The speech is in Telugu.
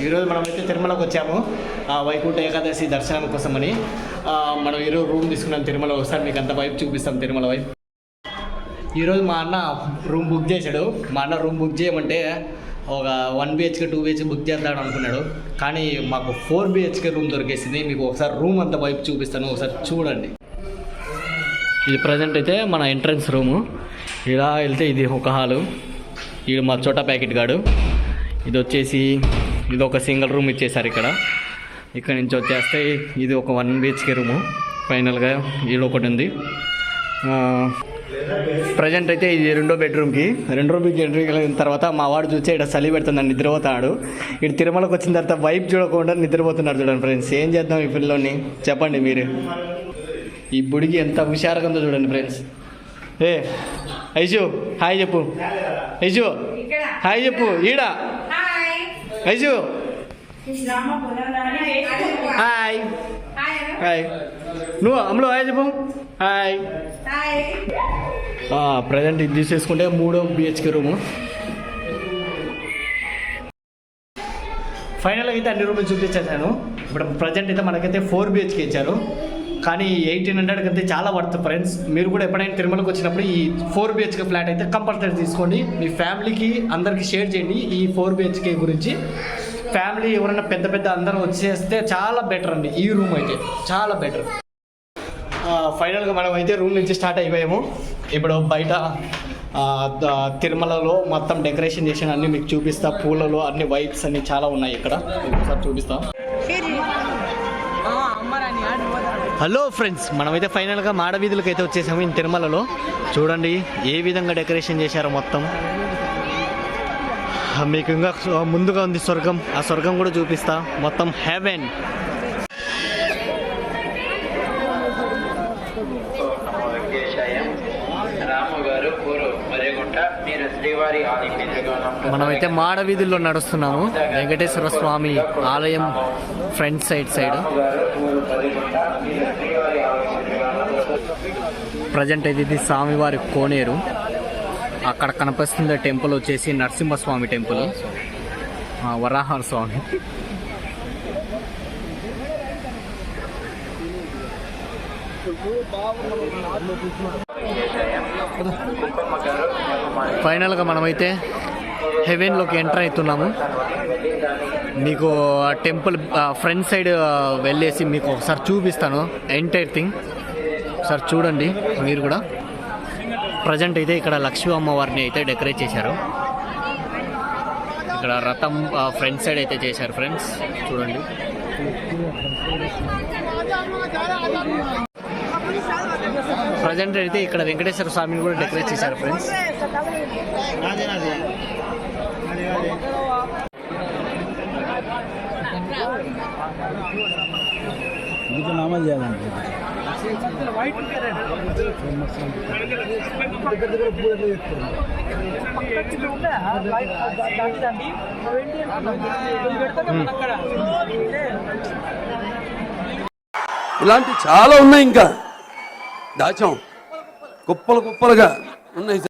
ఈరోజు మనమైతే తిరుమలకు వచ్చాము వైకుంఠ ఏకాదశి దర్శనం కోసమని. మనం ఈరోజు రూమ్ తీసుకున్నాం తిరుమల. ఒకసారి మీకు అంత వైపు చూపిస్తాం తిరుమల వైపు. ఈరోజు మా అన్న రూమ్ బుక్ చేశాడు. మా అన్న రూమ్ బుక్ చేయమంటే ఒక 1 BHK 2 BHK బుక్ చేద్దాం అనుకున్నాడు, కానీ మాకు 4 BHK రూమ్ దొరికేసింది. మీకు ఒకసారి రూమ్ అంతా వైపు చూపిస్తాను, ఒకసారి చూడండి. ఇది ప్రజెంట్ అయితే మన ఎంట్రన్స్ రూము. ఇలా వెళ్తే ఇది ఒక హాలు. ఇది మా చోటా ప్యాకెట్ గాడు. ఇది వచ్చేసి ఇది ఒక సింగిల్ రూమ్ ఇచ్చేసారు ఇక్కడ నుంచి వచ్చేస్తే ఇది ఒక 1 BHK రూము. ఫైనల్గా ఇది ఒకటి ఉంది. ప్రజెంట్ అయితే ఇది 2వ బెడ్రూమ్కి. 2వ బెడ్రూమ్కి వెళ్ళిన తర్వాత మా వాడు చూస్తే ఇక్కడ చలి పెడుతుందని నిద్రపోతాడు. ఇటు తిరుమలకు వచ్చిన తర్వాత వైపు చూడకుండా నిద్రపోతున్నాడు. చూడండి ఫ్రెండ్స్, ఏం చేద్దాం ఈ పిల్లోని చెప్పండి మీరు. ఈ బుడికి ఎంత హుషారుగా ఉందో చూడండి ఫ్రెండ్స్. ఏ ఐజు హాయ్ చెప్పు. ఐజు హాయ్ చెప్పు. ఈడా ఐజు హాయ్ హాయ్. నువ్వు అమ్ములు హాయ్ చెప్పు. హాయ్. ప్రజెంట్ ఇది తీసేసుకుంటే 3వ BHK రూము. ఫైనల్గా అయితే అన్ని రూములు చూపించేసాను. ఇప్పుడు ప్రజెంట్ అయితే మనకైతే 4 BHK ఇచ్చారు, కానీ 1800 అయితే చాలా వర్త్ ఫ్రెండ్స్. మీరు కూడా ఎప్పుడైనా తిరుమలకు వచ్చినప్పుడు ఈ 4 BHK ఫ్లాట్ అయితే కంపల్సరీ తీసుకోండి. మీ ఫ్యామిలీకి అందరికీ షేర్ చేయండి ఈ 4 BHK గురించి. ఫ్యామిలీ ఎవరైనా పెద్ద అందరూ వచ్చేస్తే చాలా బెటర్ అండి. ఈ రూమ్ అయితే చాలా బెటర్. ఫైనల్గా మనం అయితే రూమ్ నుంచి స్టార్ట్ అయిపోయాము. ఇప్పుడు బయట తిరుమలలో మొత్తం డెకరేషన్ చేసిన అన్నీ మీకు చూపిస్తా. పూలలో అన్ని వైబ్స్ అన్ని చాలా ఉన్నాయి ఇక్కడ, ఒకసారి చూపిస్తాం. హలో ఫ్రెండ్స్, మనమైతే ఫైనల్గా మాడవీధులకు అయితే వచ్చేసాము ఈ తిరుమలలో. చూడండి ఏ విధంగా డెకరేషన్ చేశారో మొత్తం. మీకు ఇంకా ముందుగా ఉంది స్వర్గం, ఆ స్వర్గం కూడా చూపిస్తా. మొత్తం హెవెన్. మనమైతే మాడవీధుల్లో నడుస్తున్నాము. వెంకటేశ్వర స్వామి ఆలయం ఫ్రంట్ సైడ్. ప్రజెంట్ అయితే ఇది స్వామివారి కోనేరు. అక్కడ కనిపిస్తున్న టెంపుల్ వచ్చేసి నరసింహస్వామి టెంపుల్, వరాహ స్వామి. ఫైనల్గా మనమైతే హెవెన్లోకి ఎంటర్ అవుతున్నాము. మీకు టెంపుల్ ఫ్రంట్ సైడ్ వెళ్ళేసి మీకు ఒకసారి చూపిస్తాను ఎంటైర్ థింగ్. ఒకసారి చూడండి మీరు కూడా. ప్రజెంట్ అయితే ఇక్కడ లక్ష్మీ అమ్మవారిని అయితే డెకరేట్ చేశారు. ఇక్కడ రథం ఫ్రంట్ సైడ్ అయితే చేశారు ఫ్రెండ్స్, చూడండి. ప్రజెంట్ అయితే ఇక్కడ వెంకటేశ్వర స్వామిని కూడా డెకరేట్ చేశారు ఫ్రెండ్స్. ఇలాంటి చాలా ఉన్నాయి, ఇంకా దాచాం కుప్పలుగా ఉన్నాయి.